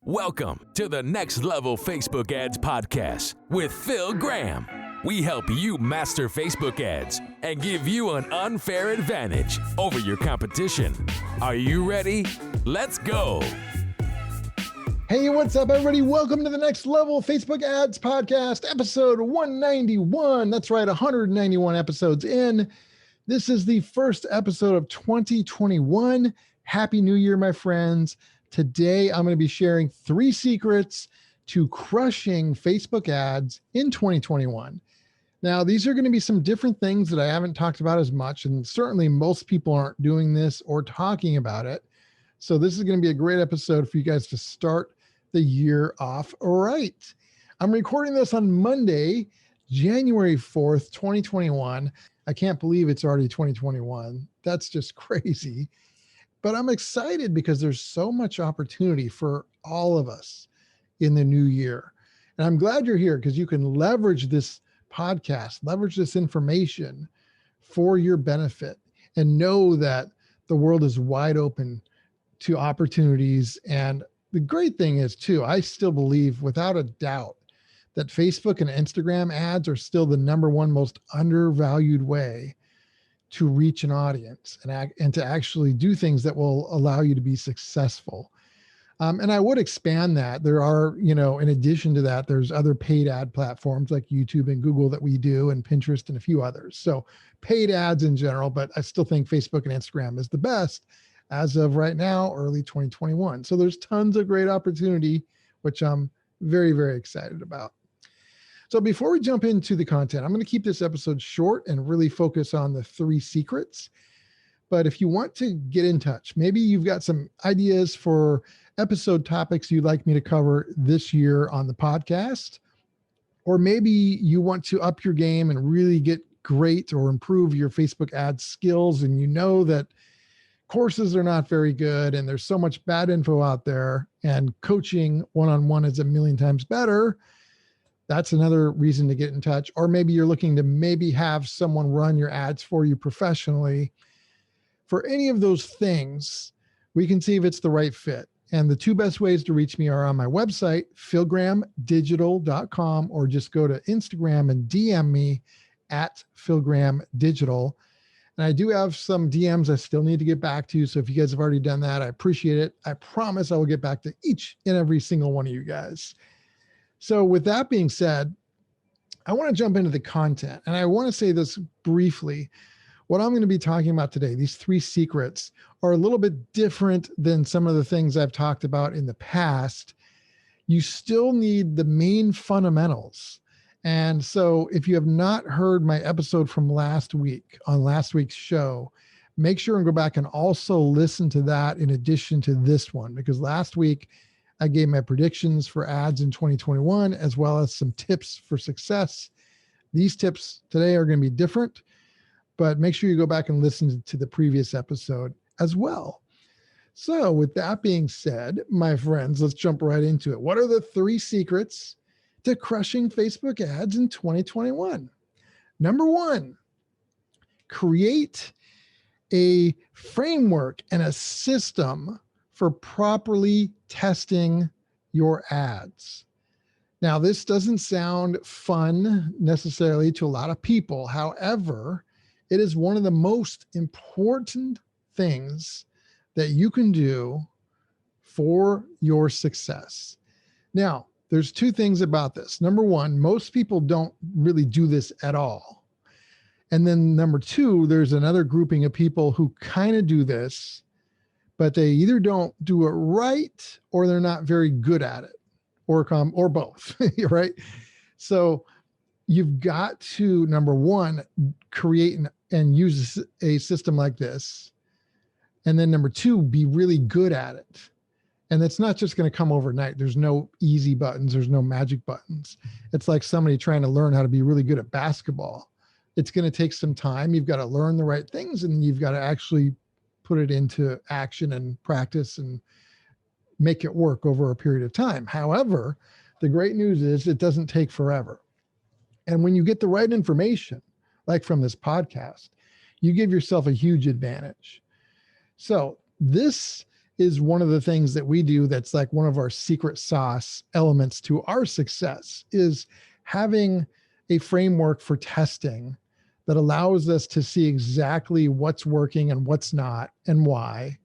Welcome to the Next Level Facebook Ads Podcast with Phil Graham. We help you master Facebook ads and give you an unfair advantage over your competition. Are you ready? Let's go. Hey, what's up, everybody? Welcome to the Next Level Facebook Ads Podcast, episode 191. That's right, 191 episodes in. This is the first episode of 2021. Happy New Year, my friends. Today, I'm going to be sharing 3 secrets to crushing Facebook ads in 2021. Now, these are going to be some different things that I haven't talked about as much, and certainly most people aren't doing this or talking about it. So this is going to be a great episode for you guys to start the year off right. I'm recording this on Monday, January 4th, 2021. I can't believe it's already 2021. That's just crazy. But I'm excited because there's so much opportunity for all of us in the new year. And I'm glad you're here because you can leverage this podcast, leverage this information for your benefit, and know that the world is wide open to opportunities. And the great thing is, too, I still believe without a doubt that Facebook and Instagram ads are still the number one most undervalued way to reach an audience and to actually do things that will allow you to be successful. And I would expand that. There are, in addition to that, there's other paid ad platforms like YouTube and Google that we do, and Pinterest and a few others. So paid ads in general, but I still think Facebook and Instagram is the best as of right now, early 2021. So there's tons of great opportunity, which I'm very, very excited about. So before we jump into the content, I'm going to keep this episode short and really focus on the 3 secrets. But if you want to get in touch, maybe you've got some ideas for episode topics you'd like me to cover this year on the podcast, or maybe you want to up your game and really get great or improve your Facebook ad skills, and you know that courses are not very good and there's so much bad info out there, and coaching one-on-one is a million times better. That's another reason to get in touch. Or maybe you're looking to maybe have someone run your ads for you professionally. For any of those things, we can see if it's the right fit. And the 2 best ways to reach me are on my website, philgrahamdigital.com, or just go to Instagram and DM me at philgrahamdigital. And I do have some DMs I still need to get back to. So if you guys have already done that, I appreciate it. I promise I will get back to each and every single one of you guys. So with that being said, I want to jump into the content, and I want to say this briefly. What I'm going to be talking about today, these 3 secrets, are a little bit different than some of the things I've talked about in the past. You still need the main fundamentals. And so if you have not heard my episode from last week on last week's show, make sure and go back and also listen to that in addition to this one, because last week I gave my predictions for ads in 2021, as well as some tips for success. These tips today are going to be different, but make sure you go back and listen to the previous episode as well. So with that being said, my friends, let's jump right into it. What are the 3 secrets to crushing Facebook ads in 2021? Number 1, create a framework and a system for properly testing your ads. Now, this doesn't sound fun necessarily to a lot of people. However, it is one of the most important things that you can do for your success. Now, there's 2 things about this. Number 1, most people don't really do this at all. And then number 2, there's another grouping of people who kind of do this, but they either don't do it right or they're not very good at it, or both, right? So you've got to, number 1, create and use a system like this. And then number 2, be really good at it. And it's not just going to come overnight. There's no easy buttons. There's no magic buttons. It's like somebody trying to learn how to be really good at basketball. It's going to take some time. You've got to learn the right things, and you've got to actually put it into action and practice and make it work over a period of time. However, the great news is it doesn't take forever. And when you get the right information, like from this podcast, you give yourself a huge advantage. So this is one of the things that we do that's like one of our secret sauce elements to our success, is having a framework for testing that allows us to see exactly what's working and what's not and why.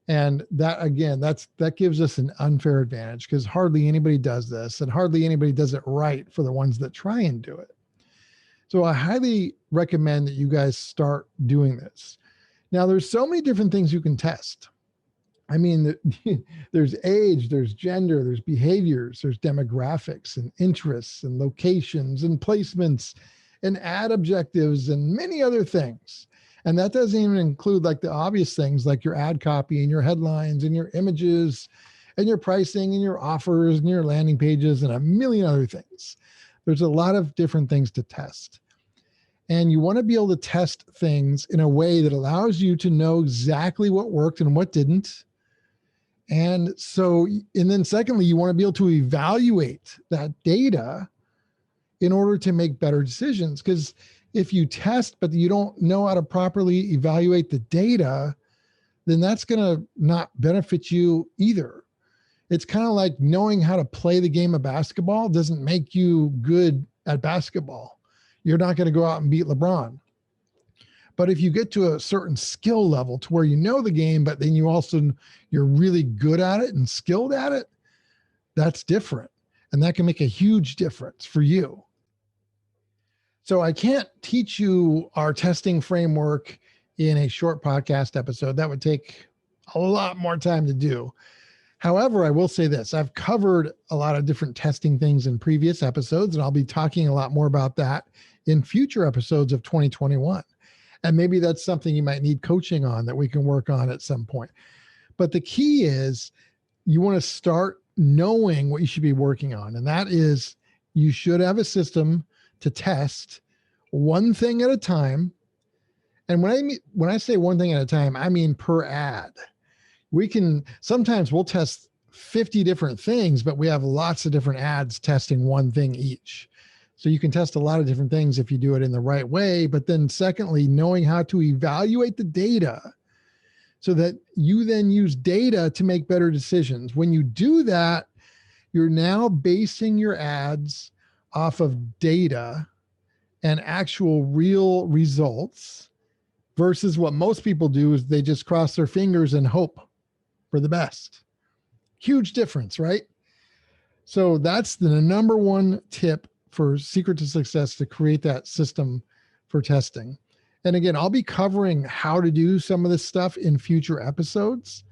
And that, again, that gives us an unfair advantage, because hardly anybody does this, and hardly anybody does it right for the ones that try and do it. So I highly recommend that you guys start doing this. Now, there's so many different things you can test. I mean, there's age, there's gender, there's behaviors, there's demographics and interests and locations and placements and ad objectives and many other things. And that doesn't even include like the obvious things like your ad copy and your headlines and your images and your pricing and your offers and your landing pages and a million other things. There's a lot of different things to test. And you want to be able to test things in a way that allows you to know exactly what worked and what didn't. And then secondly, you want to be able to evaluate that data in order to make better decisions. Because if you test, but you don't know how to properly evaluate the data, then that's going to not benefit you either. It's kind of like knowing how to play the game of basketball doesn't make you good at basketball. You're not going to go out and beat LeBron. But if you get to a certain skill level to where you know the game, but then you're really good at it and skilled at it, that's different. And that can make a huge difference for you. So I can't teach you our testing framework in a short podcast episode. That would take a lot more time to do. However, I will say this: I've covered a lot of different testing things in previous episodes, and I'll be talking a lot more about that in future episodes of 2021. And maybe that's something you might need coaching on that we can work on at some point. But the key is you want to start knowing what you should be working on. And that is, you should have a system to test one thing at a time. And when I say one thing at a time, I mean per ad. Sometimes we'll test 50 different things, but we have lots of different ads testing one thing each. So you can test a lot of different things if you do it in the right way. But then secondly, knowing how to evaluate the data so that you then use data to make better decisions. When you do that, you're now basing your ads off of data and actual real results, versus what most people do is they just cross their fingers and hope for the best. Huge difference, right? So that's the number one tip for Secret to Success, to create that system for testing. And again, I'll be covering how to do some of this stuff in future episodes.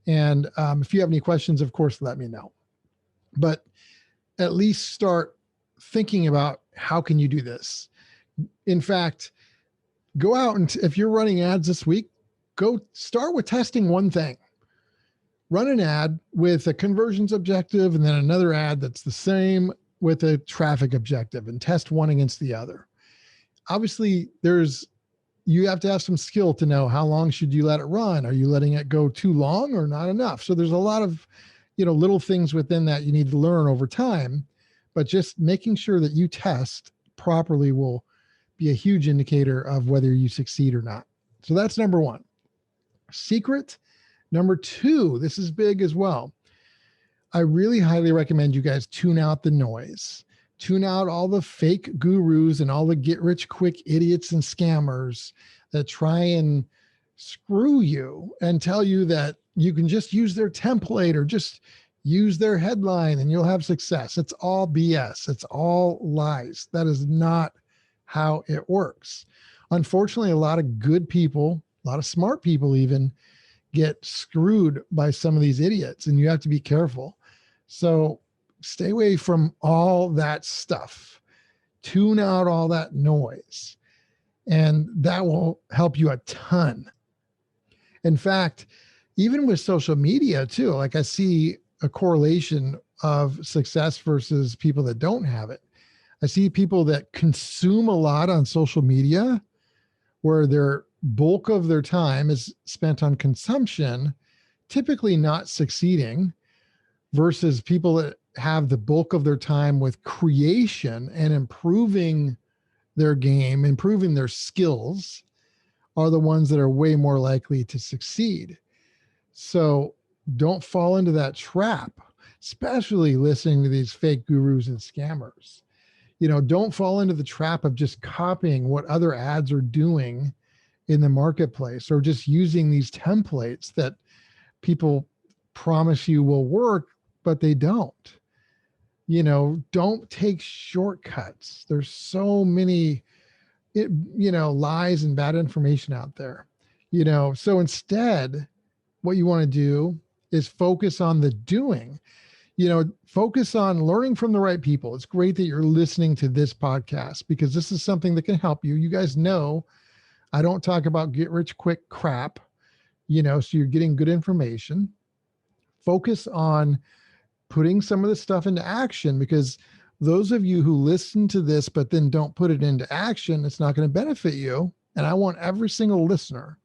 And if you have any questions, of course, let me know. But at least start thinking about how can you do this. In fact, go out and if you're running ads this week, go start with testing one thing. Run an ad with a conversions objective and then another ad that's the same with a traffic objective, and test one against the other. Obviously, you have to have some skill to know how long should you let it run. Are you letting it go too long or not enough? So there's a lot of, little things within that you need to learn over time, but just making sure that you test properly will be a huge indicator of whether you succeed or not. So that's number one. Secret number two, this is big as well. I really highly recommend you guys tune out the noise. Tune out all the fake gurus and all the get-rich-quick idiots and scammers that try and screw you and tell you that you can just use their template or just use their headline and you'll have success. It's all BS. It's all lies. That is not how it works. Unfortunately, a lot of good people, a lot of smart people even, get screwed by some of these idiots, and you have to be careful. So stay away from all that stuff. Tune out all that noise, and that will help you a ton. In fact, even with social media too, like I see a correlation of success versus people that don't have it. I see people that consume a lot on social media where their bulk of their time is spent on consumption, typically not succeeding, versus people that have the bulk of their time with creation and improving their game, improving their skills, are the ones that are way more likely to succeed. So don't fall into that trap, especially listening to these fake gurus and scammers. Don't fall into the trap of just copying what other ads are doing in the marketplace, or just using these templates that people promise you will work, but they don't. Don't take shortcuts. There's so many, lies and bad information out there. So instead, what you want to do is focus on the doing. Focus on learning from the right people. It's great that you're listening to this podcast, because this is something that can help you. You guys know I don't talk about get rich quick crap, so you're getting good information. Focus on putting some of this stuff into action, because those of you who listen to this but then don't put it into action, it's not going to benefit you. And I want every single listener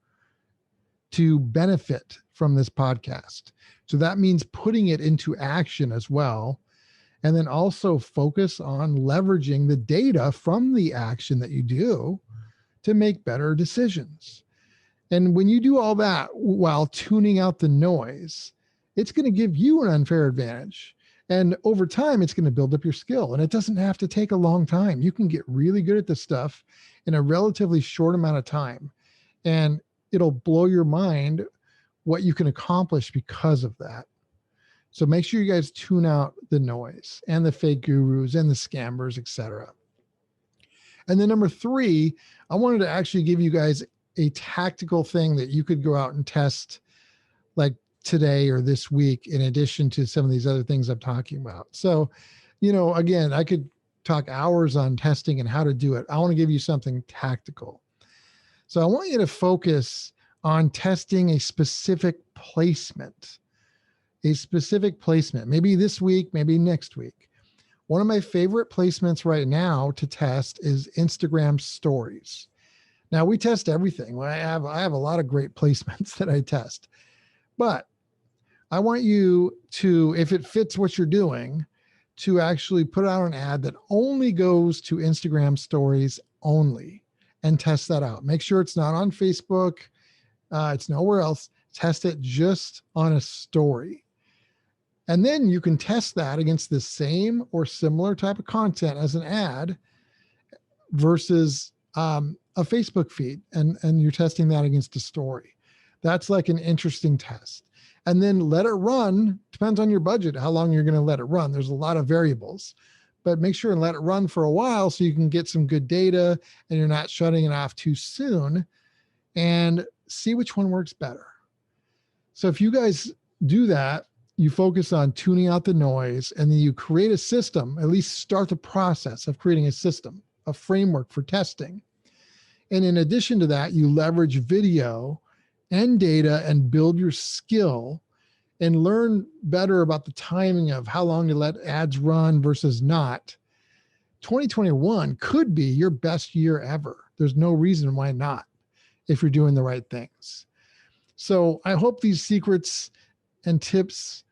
to benefit from this podcast. So that means putting it into action as well. And then also focus on leveraging the data from the action that you do to make better decisions. And when you do all that while tuning out the noise, it's going to give you an unfair advantage. And over time, it's going to build up your skill. And it doesn't have to take a long time. You can get really good at this stuff in a relatively short amount of time. And it'll blow your mind what you can accomplish because of that. So make sure you guys tune out the noise and the fake gurus and the scammers, etc. And then number 3, I wanted to actually give you guys a tactical thing that you could go out and test like today or this week, in addition to some of these other things I'm talking about. So, again, I could talk hours on testing and how to do it. I want to give you something tactical. So I want you to focus on testing a specific placement, maybe this week, maybe next week. One of my favorite placements right now to test is Instagram stories. Now we test everything. I have a lot of great placements that I test, but I want you to, if it fits what you're doing, to actually put out an ad that only goes to Instagram stories only, and test that out. Make sure it's not on Facebook. It's nowhere else. Test it just on a story. And then you can test that against the same or similar type of content as an ad versus a Facebook feed. And you're testing that against a story. That's like an interesting test. And then let it run. Depends on your budget, how long you're going to let it run. There's a lot of variables, but make sure and let it run for a while so you can get some good data and you're not shutting it off too soon, and see which one works better. So if you guys do that, you focus on tuning out the noise, and then you create a system, at least start the process of creating a system, a framework for testing. And in addition to that, you leverage video and data and build your skill and learn better about the timing of how long to let ads run versus not. 2021 could be your best year ever. There's no reason why not, if you're doing the right things. So I hope these secrets and tips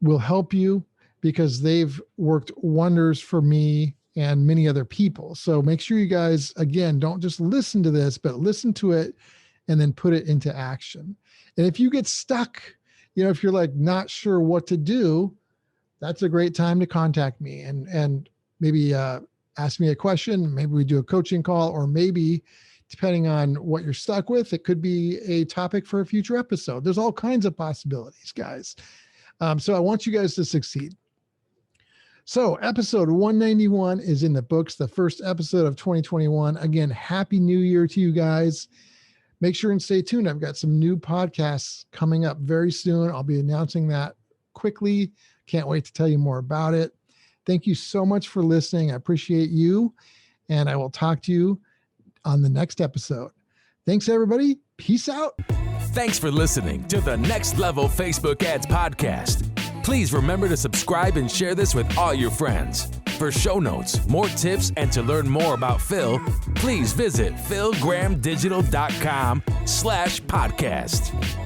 will help you, because they've worked wonders for me and many other people. So make sure you guys, again, don't just listen to this, but listen to it and then put it into action. And if you get stuck, if you're like not sure what to do, that's a great time to contact me and maybe ask me a question. Maybe we do a coaching call, or maybe, depending on what you're stuck with, it could be a topic for a future episode. There's all kinds of possibilities, guys. So I want you guys to succeed. So episode 191 is in the books, the first episode of 2021. Again, Happy New Year to you guys. Make sure and stay tuned. I've got some new podcasts coming up very soon. I'll be announcing that quickly. Can't wait to tell you more about it. Thank you so much for listening. I appreciate you, and I will talk to you on the next episode. Thanks, everybody. Peace out. Thanks for listening to the Next Level Facebook Ads Podcast. Please remember to subscribe and share this with all your friends. For show notes, more tips, and to learn more about Phil, please visit philgrahamdigital.com/podcast.